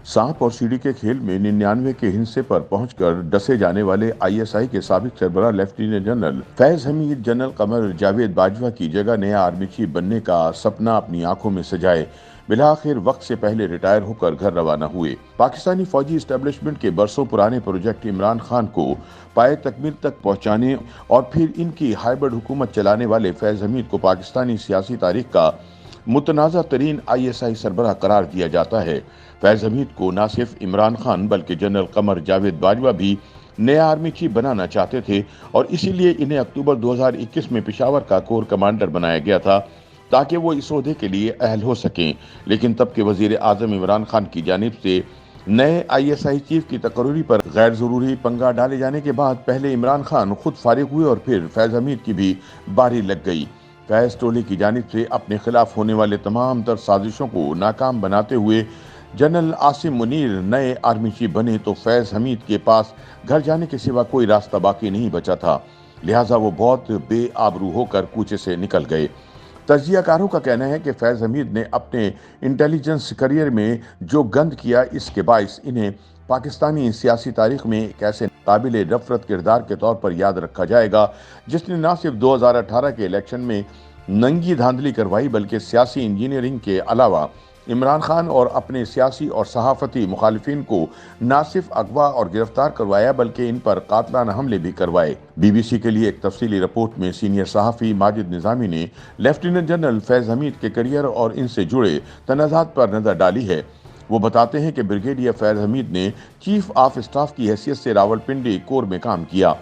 सांप और सीढ़ी के खेल में 99 के हिस्से पर पहुंचकर डसे जाने वाले आईएसआई के साबिक सरबराह lieutenant general Faiz Hameed general Qamar Javed Bajwa की जगह नया आर्मी चीफ बनने का सपना अपनी आंखों में सजाए बिलाखिर वक्त से पहले रिटायर होकर घर रवाना हुए। पाकिस्तानी फौजी एस्टेब्लिशमेंट के बरसों पुराने प्रोजेक्ट इमरान खान को पाए तकमील तक पहुंचाने और फिर इनकी हाइब्रिड हुकूमत चलाने वाले फैज हमीद को पाकिस्तानी सियासी तारीख का मुतनाज़ा तरीन आईएसआई सरबराह करार दिया जाता है। फैज हमीद को न सिर्फ इमरान खान बल्कि जनरल कमर जावेद बाजवा भी नया आर्मी चीफ बनाना चाहते थे और इसीलिए इन्हें अक्टूबर 2021 में पेशावर का कोर कमांडर बनाया गया था ताकि वो इस ओहदे के लिए अहल हो सकें। लेकिन तब के वजीर आजम इमरान खान की जानिब से नए आईएसआई चीफ की तकर्री पर गैर जरूरी पंगा डाले जाने के बाद पहले इमरान खान खुद फारिग हुए और फिर फैज हमीद की भी बारी लग गई। फैज टोले की जानिब से अपने खिलाफ होने वाले तमाम तर साजिशों को नाकाम बनाते हुए जनरल आसिम मुनीर नए आर्मी चीफ बने तो फैज हमीद के पास घर जाने के सिवा कोई रास्ता बाकी नहीं बचा था। लिहाजा वो बहुत बेआबरू होकर कूचे से निकल गए। तजियाकारों का कहना है कि फैज हमीद ने अपने इंटेलिजेंस करियर में जो गंद किया इसके बाइस इन्हें पाकिस्तानी सियासी तारीख में एक ऐसे काबिल नफरत किरदार के तौर पर याद रखा जाएगा जिसने न सिर्फ 2018 के इलेक्शन में नंगी धांधली करवाई बल्कि सियासी इंजीनियरिंग के अलावा इमरान खान और अपने सियासी और सहाफती मुखालिफिन को न सिर्फ अगवा और गिरफ्तार करवाया बल्कि इन पर कातलाना हमले भी करवाए। बीबीसी के लिए एक तफसीली रिपोर्ट में सीनियर सहाफ़ी माजिद निज़ामी ने लेफ्टिनेंट जनरल फैज हमीद के करियर और इनसे जुड़े तनाज़ात पर नज़र डाली है। वो बताते हैं कि ब्रिगेडियर फैज हमीद ने चीफ ऑफ स्टाफ की हैसियत से रावलपिंडी कोर में काम किया।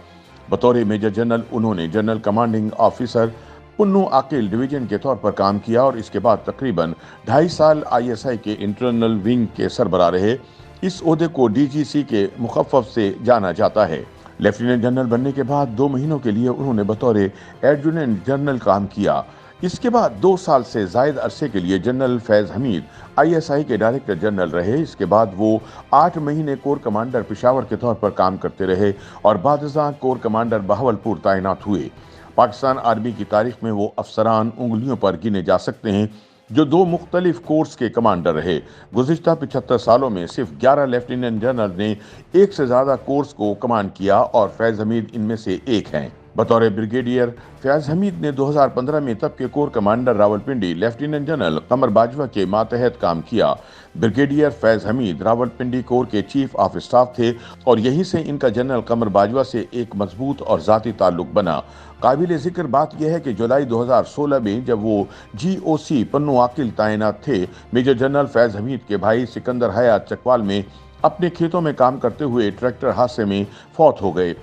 बतौर मेजर जनरल उन्होंने जनरल कमांडिंग ऑफिसर पुन्नू आकिल डिवीजन के तौर पर काम किया और इसके बाद तकरीबन 2.5 साल आईएसआई के इंटरनल विंग के सरबराह रहे। इस ओहदे को डीजीसी के मुखफ़फ़ से जाना जाता है। लेफ्टिनेंट जनरल बनने के बाद 2 महीनों के लिए उन्होंने बतौर एडजुटेंट जनरल काम किया। इसके बाद 2 साल से जायद अरसे के लिए जनरल फैज हमीद आईएसआई के डायरेक्टर जनरल रहे। इसके बाद वो 8 महीने कोर कमांडर पेशावर के तौर पर काम करते रहे और बादशाह कोर कमांडर बहावलपुर तैनात हुए। पाकिस्तान आर्मी की तारीख में वो अफसरान उंगलियों पर गिने जा सकते हैं जो 2 मुख्तलिफ कोर्स के कमांडर रहे। गुज़िश्ता 75 सालों में सिर्फ 11 लेफ्टिनेंट जनरल ने एक से ज़्यादा कोर्स को कमांड किया और फैज हमीद इनमें से एक हैं। बतौर ब्रिगेडियर फैज हमीद ने 2015 में तब के corps commander Rawalpindi lieutenant general Qamar Bajwa के मातहत काम किया। ब्रिगेडियर फैज हमीद रावलपिंडी कोर के चीफ ऑफ स्टाफ थे और यहीं से इनका जनरल कमर बाजवा से एक मजबूत और ज़ाती ताल्लुक बना। काबिल जिक्र बात यह है कि जुलाई 2016 में जब वो जीओसी पन्नू आकिल तैनात थे, मेजर जनरल फैज हमीद के भाई सिकंदर हयात चकवाल में अपने खेतों में काम करते हुए ट्रैक्टर हादसे में फौत हो गए।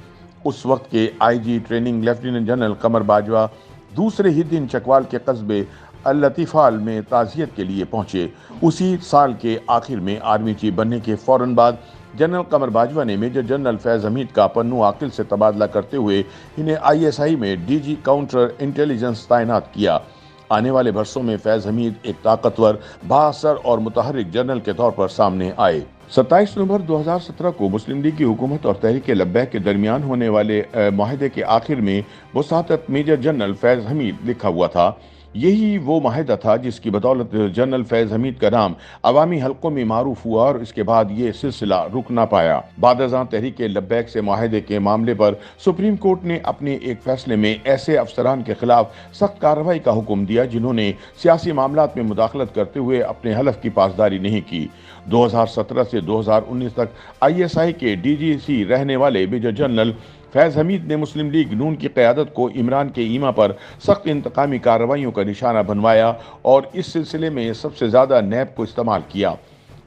उस वक्त के IG training lieutenant general Qamar Bajwa दूसरे ही दिन चकवाल के कस्बे अल लतीफाल में ताज़ियत के लिए पहुंचे। उसी साल के आखिर में आर्मी चीफ बनने के फौरन बाद जनरल कमर बाजवा ने मेजर जनरल फैज हमीद का पन्नू आकिल से तबादला करते हुए इन्हें आईएसआई में डीजी काउंटर इंटेलिजेंस तैनात किया। आने वाले बरसों में फैज हमीद एक ताकतवर, बाअसर और मुतहर्रिक जनरल के तौर पर सामने आए। 27 नवंबर 2017 को मुस्लिम लीग की हुकूमत और तहरीक लब्बैक के दरमियान होने वाले माहिदे के आखिर में वसातत मेजर जनरल फैज हमीद लिखा हुआ था। यही वो माहिदा था जिसकी बदौलत जनरल फैज हमीद का नाम अवामी हल्कों में मारूफ हुआ और इसके बाद ये सिलसिला रुक ना पाया। बादशाह तहरीक लब्बैक से माहिदे के मामले पर सुप्रीम कोर्ट ने अपने एक फैसले में ऐसे अफसरान के खिलाफ सख्त कार्रवाई का हुक्म दिया जिन्होंने सियासी मामलात में मुदाखलत करते हुए अपने हलफ की पासदारी नहीं की। 2017 से 2019 तक आईएसआई के डीजीसी रहने वाले मेजर जनरल फैज हमीद ने मुस्लिम लीग नून की क़यादत को इमरान के ईमा पर सख्त इंतकामी कार्रवाइयों का निशाना बनवाया और इस सिलसिले में सबसे ज़्यादा नैब को इस्तेमाल किया।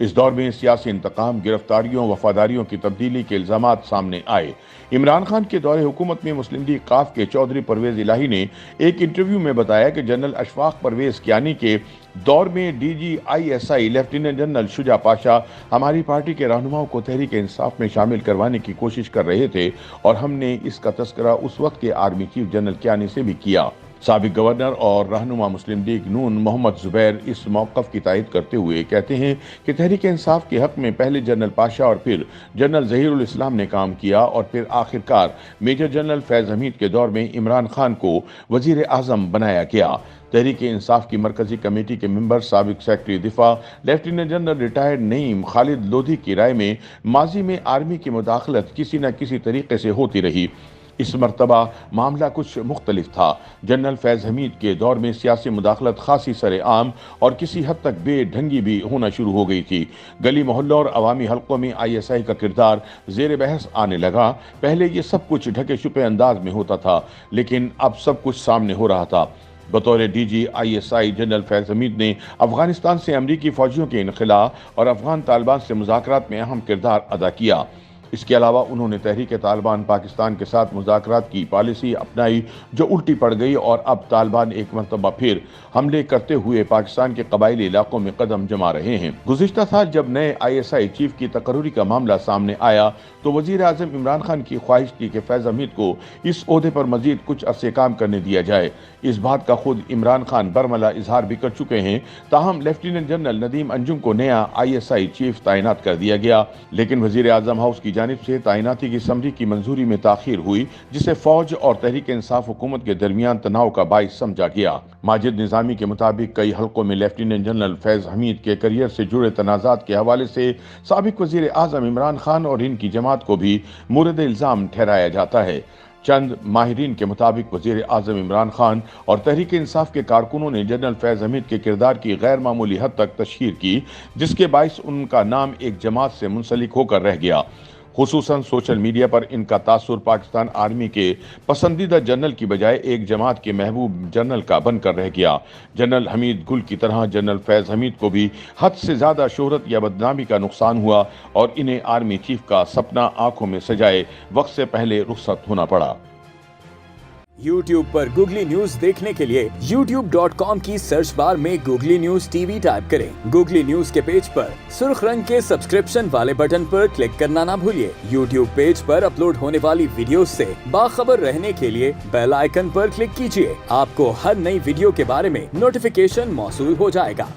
इस दौर में सियासी इंतकाम, गिरफ्तारियों, वफादारियों की तब्दीली के इल्ज़ामात सामने आए। इमरान खान के दौरे हुकूमत में मुस्लिम लीग काफ के चौधरी परवेज़ इलाही ने एक इंटरव्यू में बताया कि जनरल अशफाक परवेज़ कियानी के दौर में DG ISI lieutenant general Shuja Pasha हमारी पार्टी के रहनुमाओं को तहरीक इंसाफ में शामिल करवाने की कोशिश कर रहे थे और हमने इसका तस्करा उस वक्त के आर्मी चीफ जनरल कियानी से भी किया। साबिक गवर्नर और रहनुमा मुस्लिम लीग नून मोहम्मद जुबैर इस मौक़िफ़ की तायद करते हुए कहते हैं कि तहरीक इंसाफ के हक़ में पहले जनरल पाशा और फिर जनरल ज़हीरुल इस्लाम ने काम किया और फिर आखिरकार मेजर जनरल फैज़ हमीद के दौर में इमरान खान को वज़ीर आज़म बनाया गया। तहरीक इंसाफ की मरकज़ी कमेटी के मेंबर साबिक सेक्रेटरी दिफा lieutenant general retired Naeem Khalid Lodhi की राय में माजी में आर्मी की मुदाखलत किसी न किसी तरीके से होती रही। इस मरतबा मामला कुछ मुख्तलिफ था। जनरल फैज़ हमीद के दौर में सियासी मुदाखलत खासी सरेआम और किसी हद तक बेढंगी भी होना शुरू हो गई थी। गली मोहल्लों और अवामी हलकों में ISI का किरदार ज़ेर बहस आने लगा। पहले ये सब कुछ ढके छुपे अंदाज में होता था, लेकिन अब सब कुछ सामने हो रहा था। बतौर DG ISI जनरल फैज़ हमीद ने अफगानिस्तान से अमरीकी फ़ौजियों के इनखला और अफगान तालिबान से मुज़ाकरात में अहम किरदार अदा किया। इसके अलावा उन्होंने तहरीक तालिबान पाकिस्तान के साथ मुज़ाकरात की पॉलिसी अपनाई जो उल्टी पड़ गई और अब तालिबान एक मरतबा फिर हमले करते हुए पाकिस्तान के कबायली इलाकों में कदम जमा रहे हैं। गुज़िश्ता साल जब नए ISI चीफ की तकर्रुरी का मामला सामने आया तो वज़ीर आज़म इमरान खान की ख्वाहिश थी कि फैज़ हमीद को इस ओहदे पर मजीद कुछ अरसे काम करने दिया जाए। इस बात का खुद इमरान खान बरमला इजहार भी कर चुके हैं। ताहम लेफ्टिनेंट जनरल नदीम अंजुम को नया ISI चीफ तैनात कर दिया गया, लेकिन वज़ीर आज़म हाउस की जानिब से तैनाती की समरी की मंजूरी में ताखीर हुई, जिसे फौज और तहरीक इंसाफ हुकूमत के दरमियान तनाव का बाइस समझा गया। माजिद निज़ामी के मुताबिक कई हलकों में लेफ्टिनेंट जनरल फैज़ हमीद के करियर से जुड़े तनाज़ात के हवाले से साबिक वज़ीर आज़म इमरान खान और इनकी जमात को भी मुर्द इल्ज़ाम ठहराया जाता है। चंद माहिरीन के मुताबिक वज़ीर आज़म इमरान खान और तहरीक इंसाफ के कारकुनों ने जनरल फैज़ हमीद के किरदार की गैर मामूली हद तक तशहीर की, जिसके बाइस उनका नाम एक जमात से मुंसलिक होकर रह गया। खुसूसन सोशल मीडिया पर इनका तासुर पाकिस्तान आर्मी के पसंदीदा जनरल की बजाय एक जमात के महबूब जनरल का बनकर रह गया। जनरल हमीद गुल की तरह जनरल फैज़ हमीद को भी हद से ज़्यादा शोहरत या बदनामी का नुकसान हुआ और इन्हें आर्मी चीफ का सपना आंखों में सजाए वक्त से पहले रुखसत होना पड़ा। YouTube पर गूगली न्यूज देखने के लिए youtube.com की सर्च बार में गूगली न्यूज TV टाइप करें। गूगली न्यूज के पेज पर सुर्ख रंग के सब्सक्रिप्शन वाले बटन पर क्लिक करना ना भूलिए। YouTube पेज पर अपलोड होने वाली वीडियोस से बाखबर रहने के लिए बेल आइकन पर क्लिक कीजिए। आपको हर नई वीडियो के बारे में नोटिफिकेशन मौसूल हो जाएगा।